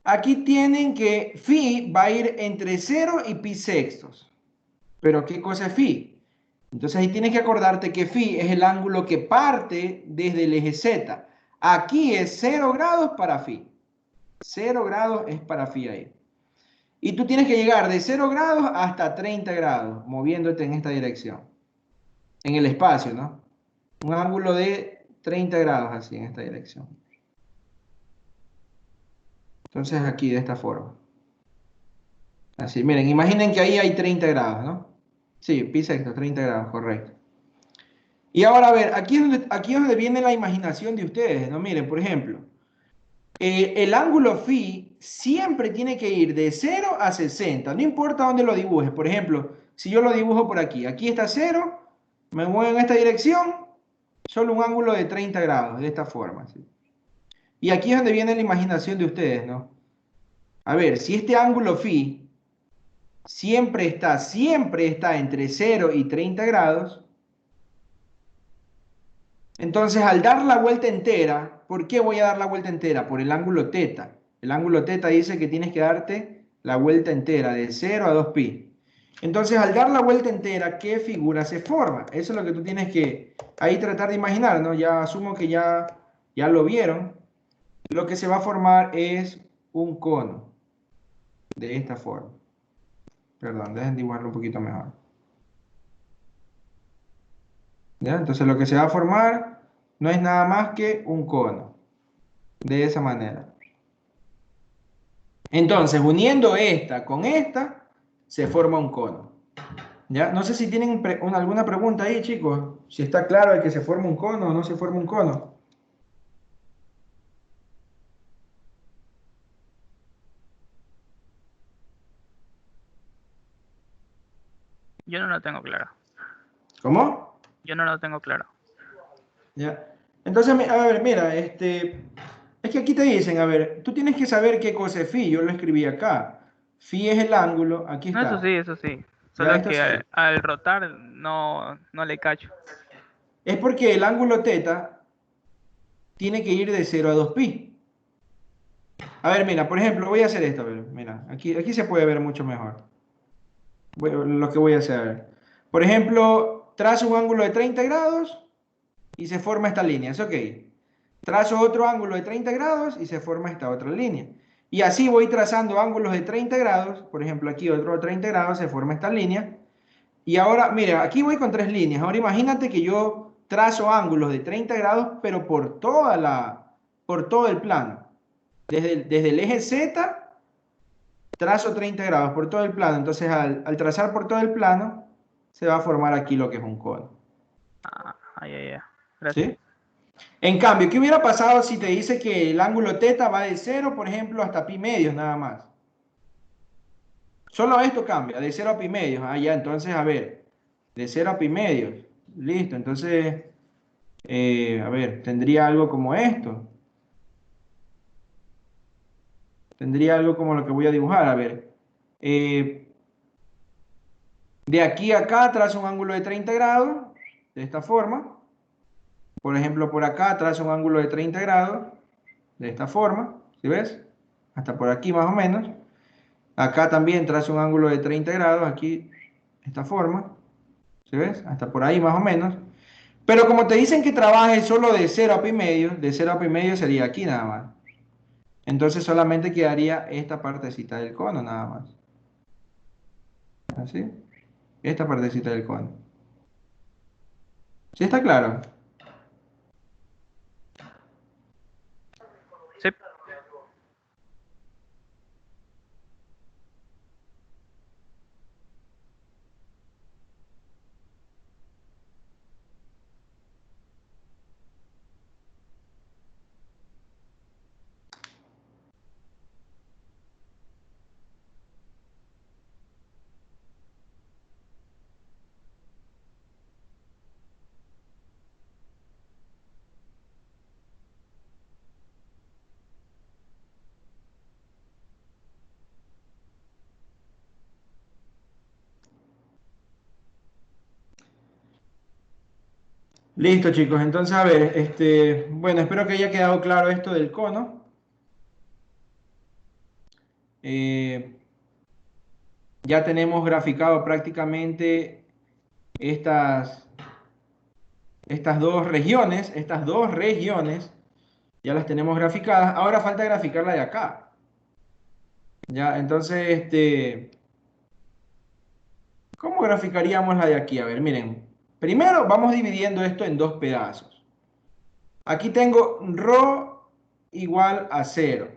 aquí tienen que phi va a ir entre 0 y pi sextos. Pero ¿qué cosa es phi? Entonces ahí tienes que acordarte que phi es el ángulo que parte desde el eje Z. Aquí es 0 grados para phi. 0 grados es para phi ahí. Y tú tienes que llegar de 0 grados hasta 30 grados, moviéndote en esta dirección. En el espacio, ¿no? Un ángulo de 30 grados así en esta dirección. Entonces aquí de esta forma. Así, miren, imaginen que ahí hay 30 grados, ¿no? Sí, pi sexto, 30 grados, correcto. Y ahora, a ver, aquí es donde viene la imaginación de ustedes, ¿no? Miren, por ejemplo, el ángulo phi siempre tiene que ir de 0 a 60, no importa dónde lo dibujes. Por ejemplo, si yo lo dibujo por aquí, aquí está 0, me muevo en esta dirección, solo un ángulo de 30 grados, de esta forma, ¿sí? Y aquí es donde viene la imaginación de ustedes, ¿no? A ver, si este ángulo phi siempre está entre 0 y 30 grados, entonces, al dar la vuelta entera, ¿por qué voy a dar la vuelta entera? Por el ángulo teta. El ángulo teta dice que tienes que darte la vuelta entera de 0 a 2pi. Entonces, al dar la vuelta entera, ¿qué figura se forma? Eso es lo que tú tienes que ahí tratar de imaginar, ¿no? Ya asumo que ya lo vieron. Lo que se va a formar es un cono de esta forma. Perdón, dejen dibujarlo un poquito mejor. ¿Ya? Entonces, lo que se va a formar no es nada más que un cono. De esa manera. Entonces, uniendo esta con esta, se forma un cono. ¿Ya? No sé si tienen alguna pregunta ahí, chicos. Si está claro de que se forma un cono o no se forma un cono. Yo no lo tengo claro. ¿Cómo? Yo no lo tengo claro. ¿Ya? Entonces, a ver, mira, es que aquí te dicen, a ver, tú tienes que saber qué cosa es phi. Yo lo escribí acá. Phi es el ángulo, aquí No, está. eso sí. Ya, Solo esto que sí. al rotar no le cacho. Es porque el ángulo teta tiene que ir de 0 a 2pi. A ver, mira, por ejemplo, voy a hacer esto, a ver, mira, aquí se puede ver mucho mejor. Lo que voy a hacer. Por ejemplo, trazo un ángulo de 30 grados y se forma esta línea, es ok. Trazo otro ángulo de 30 grados y se forma esta otra línea. Y así voy trazando ángulos de 30 grados, por ejemplo, aquí otro de 30 grados, se forma esta línea. Y ahora, mira, aquí voy con tres líneas. Ahora imagínate que yo trazo ángulos de 30 grados, pero por todo el plano. Desde el eje Z trazo 30 grados por todo el plano. Entonces, al trazar por todo el plano, se va a formar aquí lo que es un cono. Ah, ya. Gracias. ¿Sí? En cambio, ¿qué hubiera pasado si te dice que el ángulo teta va de 0, por ejemplo, hasta pi medios nada más? Solo esto cambia, de 0 a pi medios. Ah, ya, entonces, a ver, de 0 a pi medios. Listo, entonces, a ver, tendría algo como esto. Tendría algo como lo que voy a dibujar. A ver, eh, de aquí a acá trazo un ángulo de 30 grados, de esta forma. Por ejemplo, por acá trazo un ángulo de 30 grados, de esta forma, ¿sí ves? Hasta por aquí más o menos. Acá también trazo un ángulo de 30 grados, aquí, de esta forma, ¿sí ves? Hasta por ahí más o menos. Pero como te dicen que trabajes solo de 0 a pi medio, de 0 a pi medio sería aquí nada más. Entonces solamente quedaría esta partecita del cono nada más. ¿Así? Esta partecita del cono. ¿Sí está claro? Sí. Listo, chicos. Entonces, a ver, bueno, espero que haya quedado claro esto del cono. Eh, ya tenemos graficado prácticamente estas, estas dos regiones, ya las tenemos graficadas. Ahora falta graficar la de acá. Ya, entonces, ¿cómo graficaríamos la de aquí? A ver, miren. Primero vamos dividiendo esto en dos pedazos. Aquí tengo ρ igual a 0.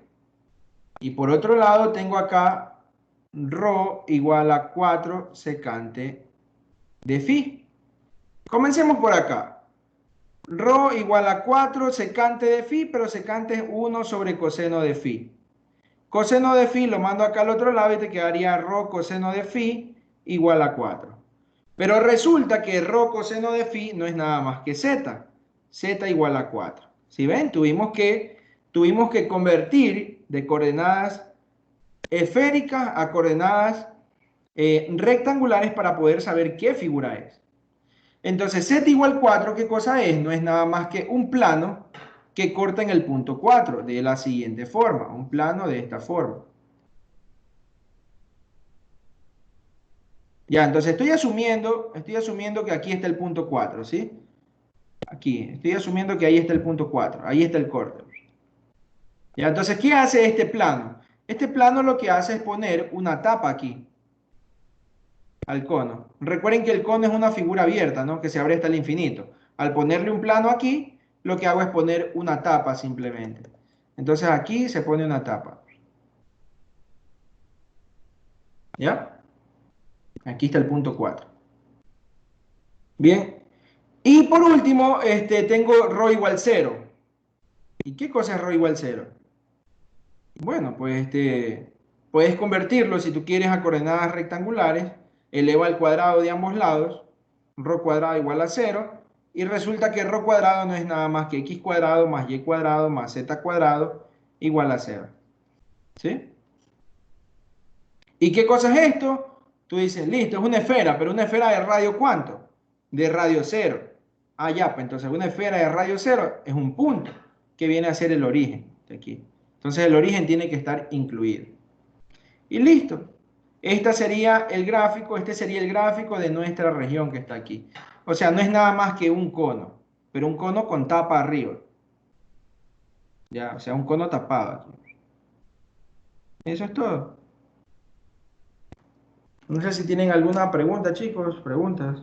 Y por otro lado tengo acá ρ igual a 4 secante de phi. Comencemos por acá. Rho igual a 4 secante de phi, pero secante es 1 sobre coseno de phi. Coseno de phi lo mando acá al otro lado y te quedaría rho coseno de phi igual a 4. Pero resulta que rho coseno de phi no es nada más que z. Z igual a 4. ¿Sí ven? Tuvimos que convertir de coordenadas esféricas a coordenadas rectangulares para poder saber qué figura es. Entonces, z igual 4, ¿qué cosa es? No es nada más que un plano que corta en el punto 4 de la siguiente forma, un plano de esta forma. Ya, entonces estoy asumiendo que aquí está el punto 4, ¿sí? Aquí, estoy asumiendo que ahí está el punto 4, ahí está el corte. Ya, entonces, ¿qué hace este plano? Este plano lo que hace es poner una tapa aquí al cono. Recuerden que el cono es una figura abierta, ¿no? Que se abre hasta el infinito. Al ponerle un plano aquí, lo que hago es poner una tapa simplemente. Entonces aquí se pone una tapa. ¿Ya? Aquí está el punto 4. Bien. Y por último, tengo ρ igual 0. ¿Y qué cosa es ρ igual 0? Bueno, pues puedes convertirlo si tú quieres a coordenadas rectangulares, eleva al cuadrado de ambos lados, ρ cuadrado igual a 0, y resulta que ρ cuadrado no es nada más que x cuadrado más y cuadrado más z cuadrado igual a 0. ¿Sí? ¿Y qué cosa es esto? Tú dices, listo, es una esfera, pero una esfera de radio ¿cuánto? De radio 0. Ah, ya, pues entonces una esfera de radio 0 es un punto, que viene a ser el origen de aquí. Entonces el origen tiene que estar incluido. Y listo. Este sería el gráfico de nuestra región que está aquí. O sea, no es nada más que un cono, pero un cono con tapa arriba. Ya, o sea, un cono tapado aquí. Eso es todo. No sé si tienen alguna pregunta, chicos, preguntas.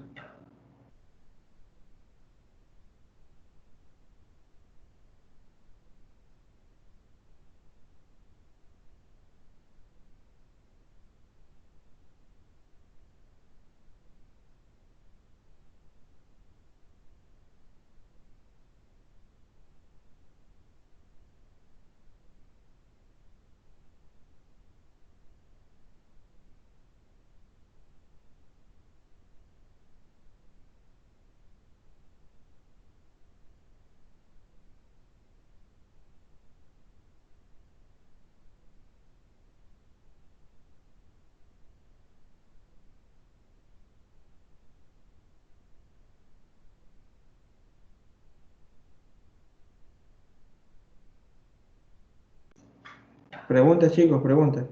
Preguntas, chicos, preguntas.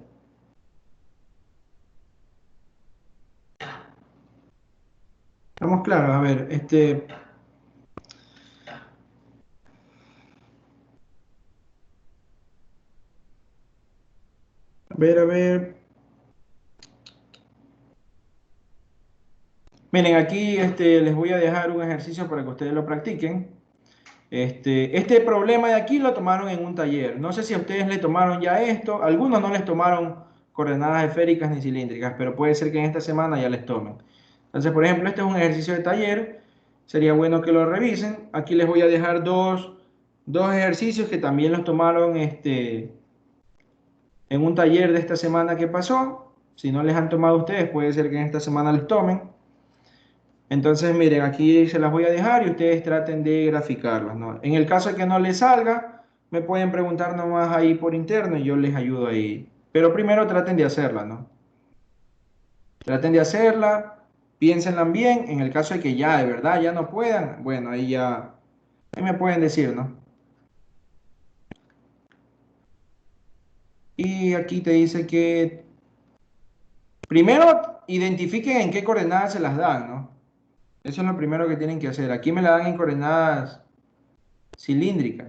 Estamos claros, a ver, a ver. Miren, aquí les voy a dejar un ejercicio para que ustedes lo practiquen. Este problema de aquí lo tomaron en un taller. No sé si a ustedes le tomaron ya esto. Algunos no les tomaron coordenadas esféricas ni cilíndricas, pero puede ser que en esta semana ya les tomen. Entonces, por ejemplo, este es un ejercicio de taller. Sería bueno que lo revisen. Aquí les voy a dejar dos ejercicios que también los tomaron en un taller de esta semana que pasó. Si no les han tomado ustedes, puede ser que en esta semana les tomen. Entonces, miren, aquí se las voy a dejar y ustedes traten de graficarlas, ¿no? En el caso de que no les salga, me pueden preguntar nomás ahí por interno y yo les ayudo ahí. Pero primero traten de hacerla, ¿no? Traten de hacerla, piénsenla bien. En el caso de que ya de verdad ya no puedan, bueno, ahí me pueden decir, ¿no? Y aquí te dice que primero identifiquen en qué coordenadas se las dan, ¿no? Eso es lo primero que tienen que hacer. Aquí me la dan en coordenadas cilíndricas.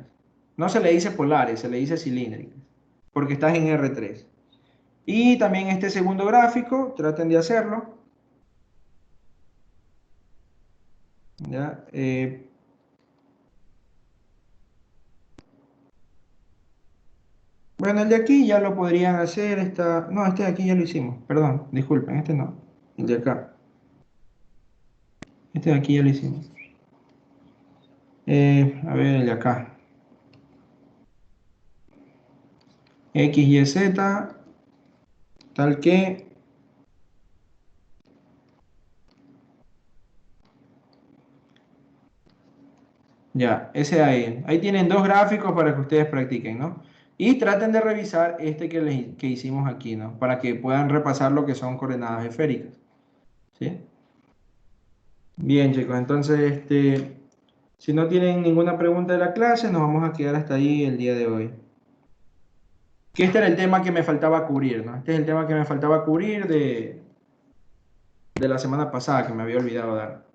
No se le dice polares, se le dice cilíndricas, porque estás en R3. Y también este segundo gráfico, traten de hacerlo. ¿Ya? Bueno, el de aquí ya lo podrían hacer. No, este de aquí ya lo hicimos. Perdón, disculpen, este no. El de acá. Este de aquí ya lo hicimos. A ver, el de acá. X, Y, Z, tal que. Ya, ese ahí. Ahí tienen dos gráficos para que ustedes practiquen, ¿no? Y traten de revisar este que hicimos aquí, ¿no? Para que puedan repasar lo que son coordenadas esféricas, ¿sí? Bien, chicos, entonces, si no tienen ninguna pregunta de la clase, nos vamos a quedar hasta ahí el día de hoy. Que este era el tema que me faltaba cubrir, ¿no? Este es el tema que me faltaba cubrir de la semana pasada que me había olvidado dar.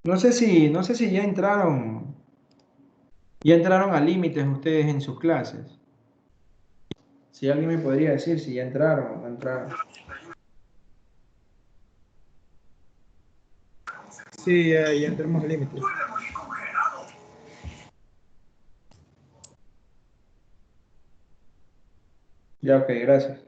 No sé si ya entraron a límites ustedes en sus clases. Si alguien me podría decir si ya entraron o no entraron. Sí, ya entramos al límite. Ya, ok, gracias.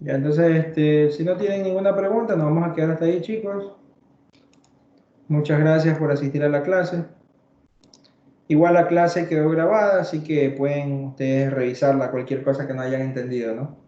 Ya, entonces, si no tienen ninguna pregunta, nos vamos a quedar hasta ahí, chicos. Muchas gracias por asistir a la clase. Igual la clase quedó grabada, así que pueden ustedes revisarla, cualquier cosa que no hayan entendido, ¿no?